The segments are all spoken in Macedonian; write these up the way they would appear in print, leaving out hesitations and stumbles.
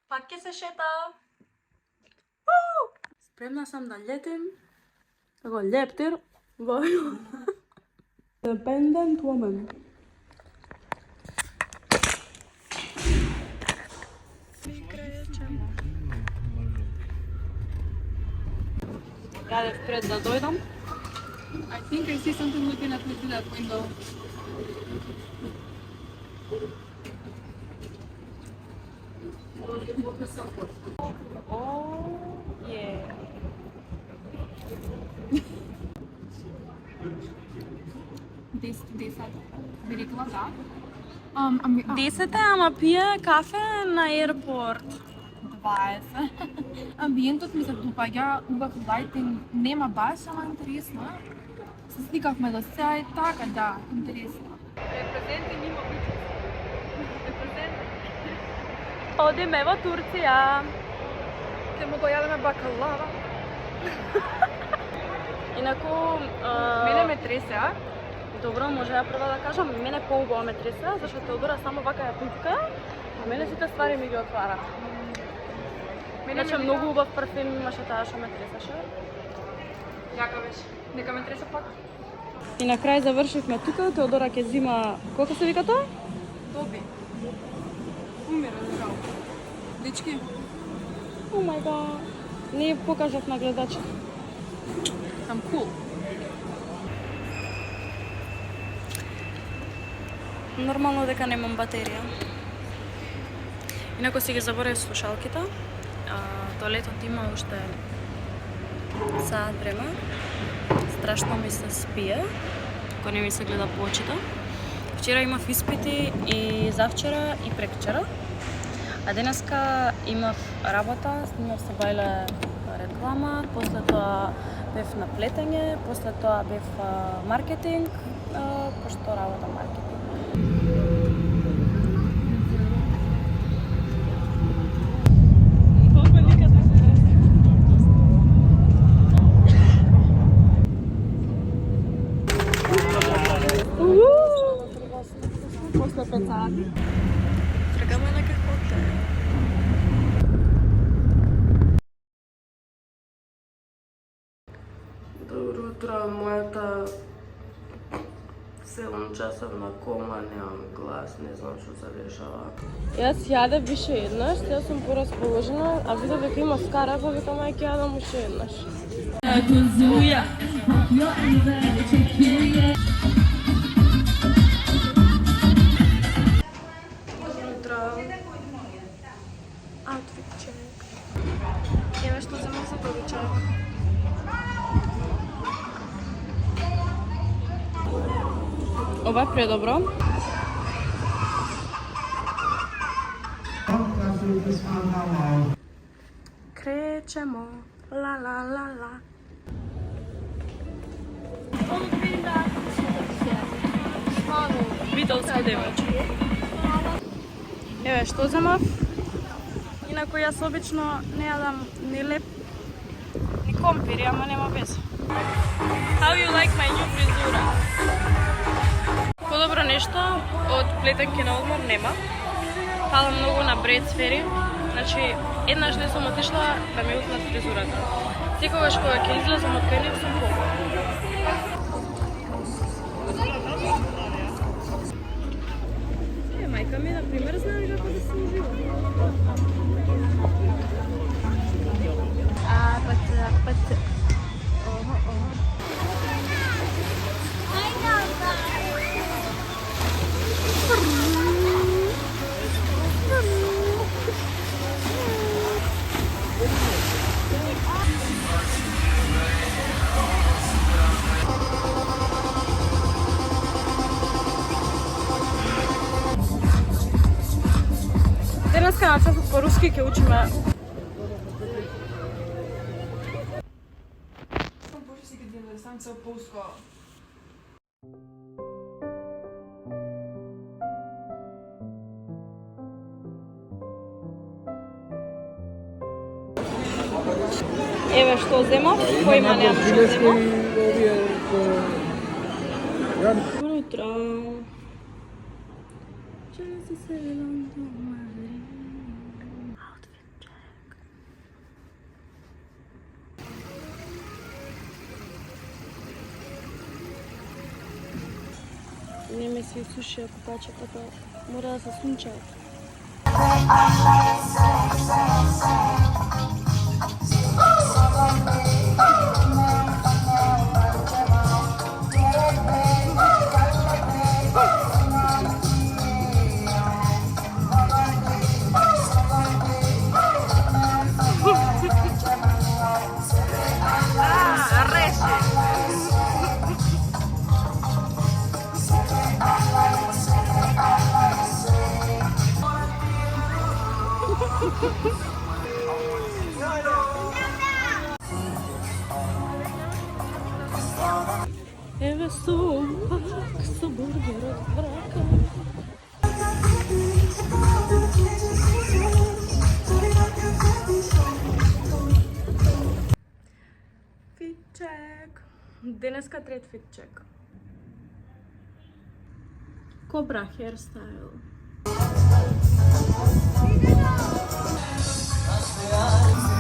Пак ќе се шета. Спремна сам да летим. Како лептир во Independent Woman. Јаде впред да дојдам. I think I see something looking at me through that window. Oh, yeah. Би рекла да. 10 ама пие кафе на аеропорт. 20. Амбиентот ми се допаѓа, убав лајтинг, нема баш, ама интересно. Се сликавме до сега и така, да, интересно. Репрезенти мимо Одиме во Турција. Ќе му го јадеме бакалава. Инаку, Мене ме тресе, а? добро, може ја прва да кажам, мене поубаво ме тресе, зашто Теодора само вака ја пипка, а мене сите ствари ми ги отвара. Иначе многу убав парфем имаше таа што ме тресеше. Јака беше. Нека ме тресе пак. И на крај завршивме тука, Теодора ќе зима, колку се вика тоа? Доби. Умира, жал. Дечки. О мај гад. Не покажав на гледачите. Сам кул. Нормално дека немам батерија. Инаку си ги заборев слушалките. Тоалетот има уште саат време. Страшно ми се спие, ако не ми се гледа по очите. Вчера имав испити и завчера и прекчера. А денеска имав работа, снимав се бајле реклама, после тоа бев на плетење, после тоа бев маркетинг, пошто работам маркетинг. После 5 сати. Тргаме на каквото е. Добро утро, мојата 7 часовна кома, немам глас, не знам што се дешава. Јас јадев више еднаш, сега сум порасположена, а видов дека има скара, па викам ајде ќе јадам уште еднаш. Зуја. Outfit check. Еве што земам за доручак. Ова е предобро. Кречемо, ла ла ла ла. Битолска девојче. Еве што земав. Инаку јас обично не јадам ни леп, ни компири, ама нема везе. How you like my new фризура? Подобро нешто од плетенки на одмор нема. Фала многу на бред сфери. Значи, еднаш не сум отишла да ми узмат фризурата. Секогаш кога ќе излезам од кај него сум побара. Мајка ми, например, знае како да се ужива. Денеска на часот по руски ќе учиме. Сам почти си ги деле, сам се опуска. Еве што земав, поима немам што земав. Добро утро. Outfit не ме се исушија купачетата, мора да се сунчаат. Еве сум пак со бургерот в рака. Фит чек. Денеска трет фит чек. Кобра херстайл.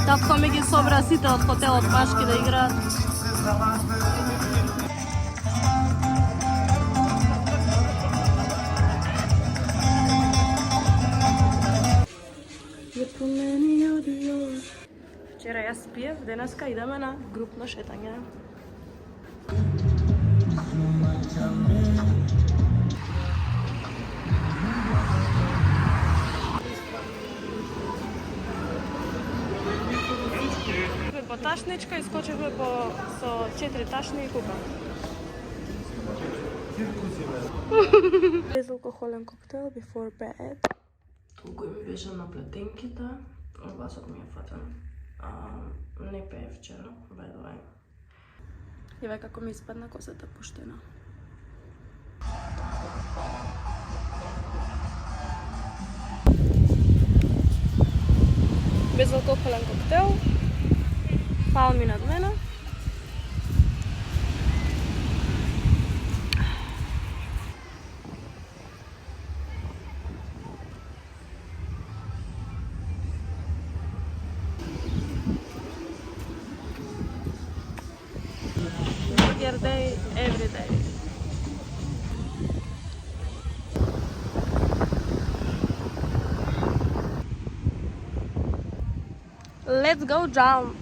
Татко ми ги собра сите од хотелот башки да играат. Вчера јас пиев, денеска идеме на групно шетање. По ташничка и скочевме со 4 ташни и купа. Безалкохолен коктейл before bed. Толку ми беше на плетенките, гласот ми е фатен. Не пее вчера, by the way. Еве како ми испадна косата поштена. Безалкохолен коктейл. Палми над мене. Burger day, every day. Let's go jump.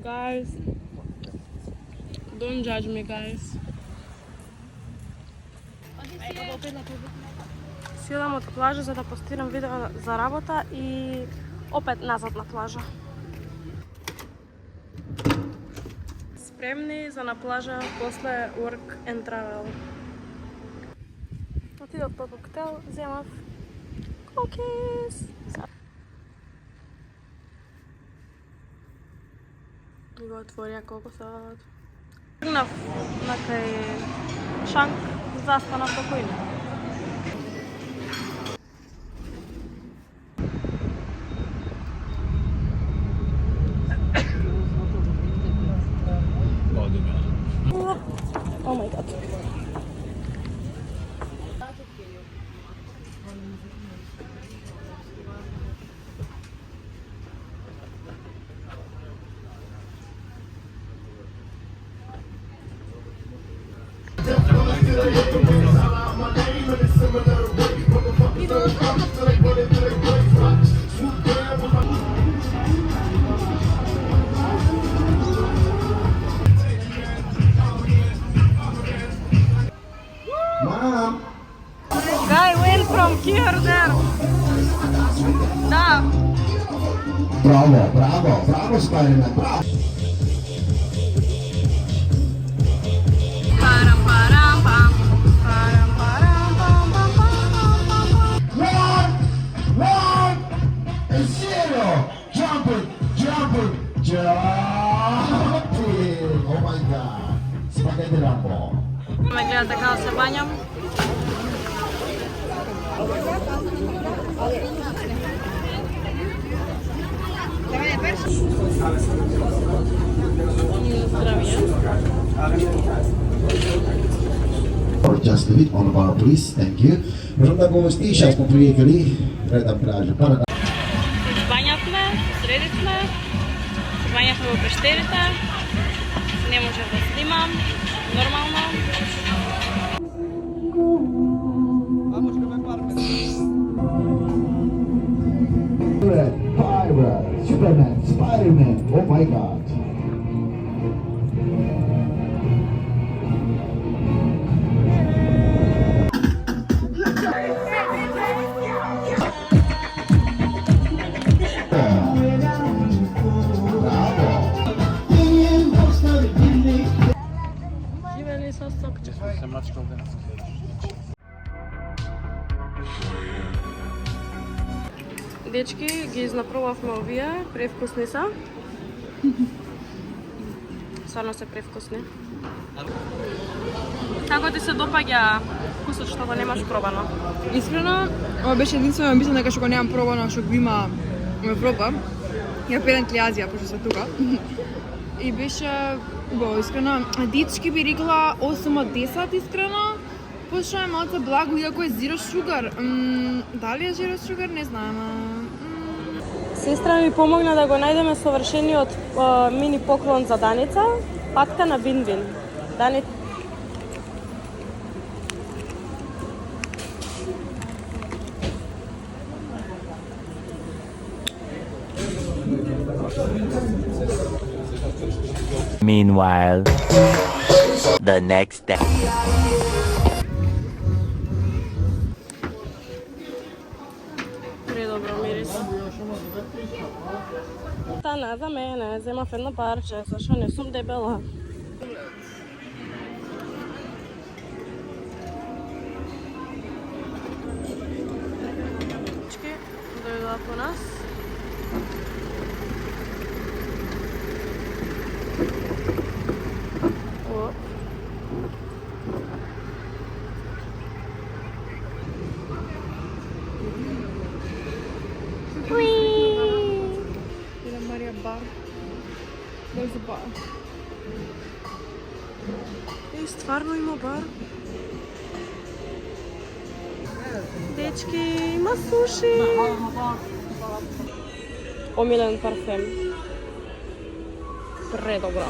Guys, don't judge me, guys. Силам од плажа за да постирам видео за работа и опет назад на плажа. Спремни за на плажа после work and travel. Отидов по коктейл, земав cookies. Го отворија кокосот. Тргнав на кај шанк, застанав спокојно. Oh my god. Mom. Guy went from here there. Да. Bravo, bravo, bravo Spider-Man, bravo. Сега така да се бањам. Or just a bit on the bar, please. Thank you. Можам да го стишам smo пријатели, предам кажа. Бањавме, средивме, се бањавме во пештерите, не можев да снимам, нормално. Superman, Spider-Man, oh my god. Живели со сокче. Се мачкал денес. Дечки, ги изнапробавме овие, превкусни се. Стварно се превкусни. Како ти се допаѓа вкусот што го немаш пробано? Искрено, ова беше единствено мислам дека што го немам пробано, што го има во Европа. И апарентли Азија, пошто се тука. И беше убаво, искрено. Дечки би рекла 8 од 10, искрено. Пошто е малце благо, иако е zero sugar. Дали е zero sugar, не знам. Сестра ми помогна да го најдеме совршениот мини поклон за Даница, патка на Вин-Вин. Дани... Meanwhile, the next day. Предобро мирис. Стана за мене, земав едно парче, зашо не сум дебела. Дојдоа по нас. Оп. Villa Maria bar. There's a bar. Стварно има бар. Дечки, има суши. Омилен парфем. Предобро.